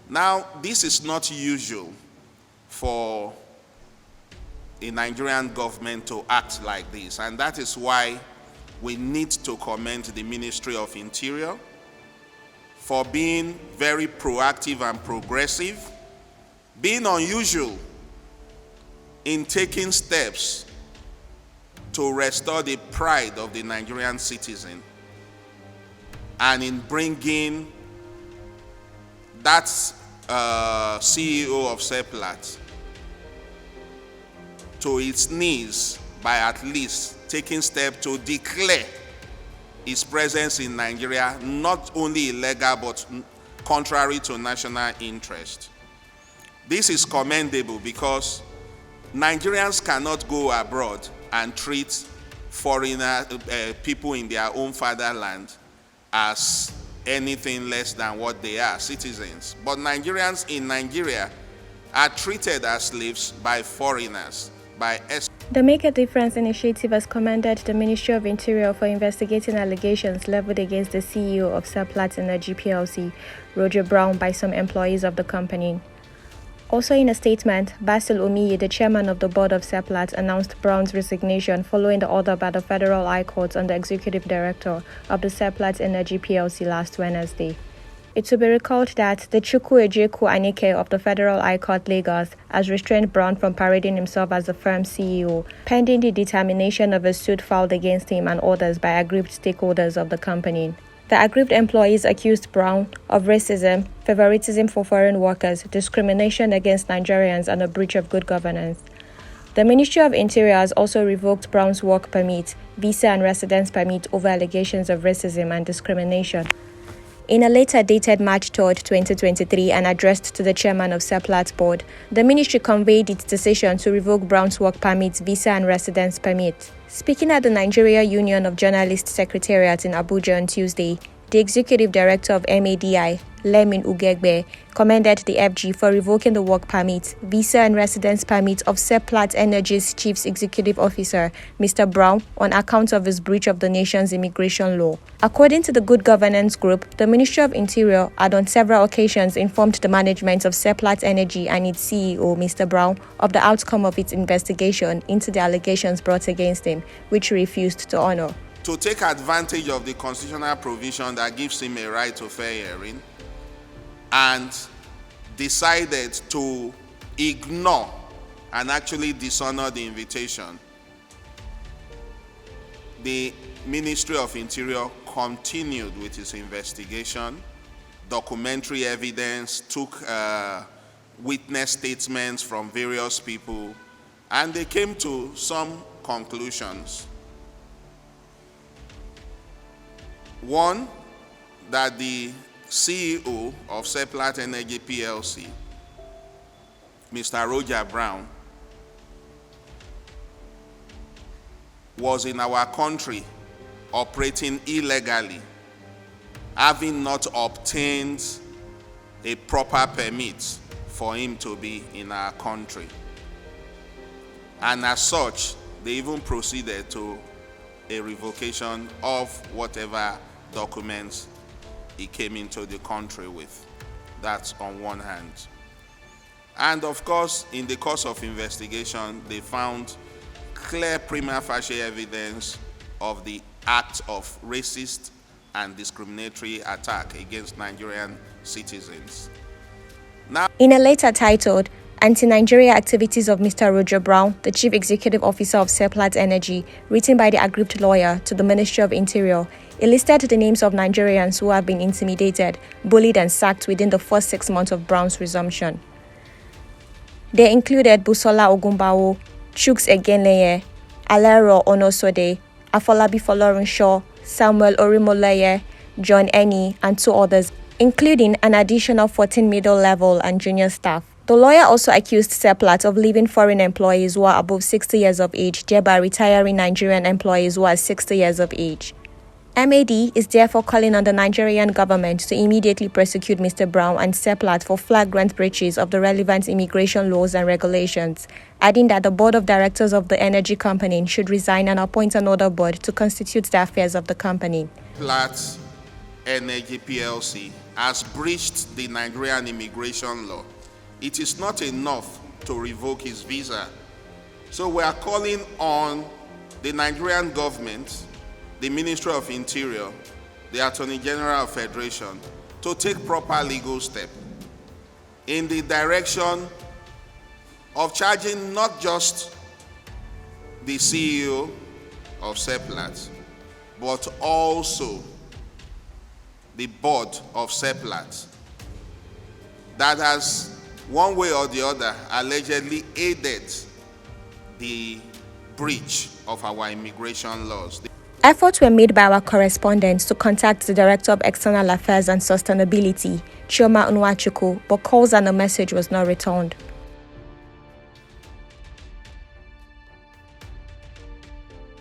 Now, this is not usual for a Nigerian government to act like this, and that is why we need to commend the Ministry of Interior for being very proactive and progressive, being unusual in taking steps to restore the pride of the Nigerian citizen, and in bringing that CEO of Seplat to its knees by at least taking steps to declare his presence in Nigeria not only illegal but contrary to national interest. This is commendable because Nigerians cannot go abroad and treat foreigner people in their own fatherland as anything less than what they are, citizens. But Nigerians in Nigeria are treated as slaves by foreigners, by The Make a Difference initiative has commended the Ministry of Interior for investigating allegations leveled against the CEO of Seplat Energy PLC, Roger Brown, by some employees of the company. Also in a statement, Basil Omiye, the chairman of the board of Seplat, announced Brown's resignation following the order by the Federal High Court on the executive director of the Seplat Energy PLC last Wednesday. It should be recalled that the Chukwu Ejeku Anike of the Federal High Court Lagos has restrained Brown from parading himself as the firm's CEO, pending the determination of a suit filed against him and others by aggrieved stakeholders of the company. The aggrieved employees accused Brown of racism, favoritism for foreign workers, discrimination against Nigerians, and a breach of good governance. The Ministry of Interior has also revoked Brown's work permit, visa and residence permit over allegations of racism and discrimination. In a letter dated March 3, 2023 and addressed to the chairman of Seplat board, the ministry conveyed its decision to revoke Brown's work permit, visa and residence permit. Speaking at the Nigeria Union of Journalists Secretariat in Abuja on Tuesday, the executive director of MADI, Lemin Ugegbe, commended the FG for revoking the work permit, visa and residence permit of Seplat Energy's chief executive officer, Mr. Brown, on account of his breach of the nation's immigration law. According to the Good Governance Group, the Ministry of Interior had on several occasions informed the management of Seplat Energy and its CEO, Mr. Brown, of the outcome of its investigation into the allegations brought against him, which he refused to honor. To take advantage of the constitutional provision that gives him a right to fair hearing, and decided to ignore and actually dishonor the invitation, the Ministry of Interior continued with its investigation. Documentary evidence, took witness statements from various people, and they came to some conclusions. One, that the CEO of Seplat Energy PLC, Mr. Roger Brown, was in our country operating illegally, having not obtained a proper permit for him to be in our country. And as such, they even proceeded to a revocation of whatever documents he came into the country with. That's on one hand. And of course, in the course of investigation, they found clear prima facie evidence of the act of racist and discriminatory attack against Nigerian citizens. Now, in a letter titled Anti-Nigeria Activities of Mr. Roger Brown, the Chief Executive Officer of Seplat Energy, written by the aggrieved lawyer to the Ministry of Interior, it listed the names of Nigerians who have been intimidated, bullied and sacked within the first 6 months of Brown's resumption. They included Busola Ogumbawo, Chuks Egenleye, Alero Onosode, Afolabi Folorunshaw, Samuel Orimoleye, John Eni, and 2 others, including an additional 14 middle level and junior staff. The lawyer also accused Seplat of leaving foreign employees who are above 60 years of age, thereby retiring Nigerian employees who are 60 years of age. MAD is therefore calling on the Nigerian government to immediately prosecute Mr. Brown and Seplat for flagrant breaches of the relevant immigration laws and regulations, adding that the board of directors of the energy company should resign and appoint another board to constitute the affairs of the company. Seplat Energy PLC has breached the Nigerian immigration law, it is not enough to revoke his visa. So we are calling on the Nigerian government, the Ministry of Interior, the Attorney General of Federation, to take proper legal steps in the direction of charging not just the CEO of Seplat, but also the board of Seplat that has, one way or the other, allegedly aided the breach of our immigration laws. Efforts were made by our correspondents to contact the Director of External Affairs and Sustainability, Chioma Unwachukwu, but calls and a message was not returned.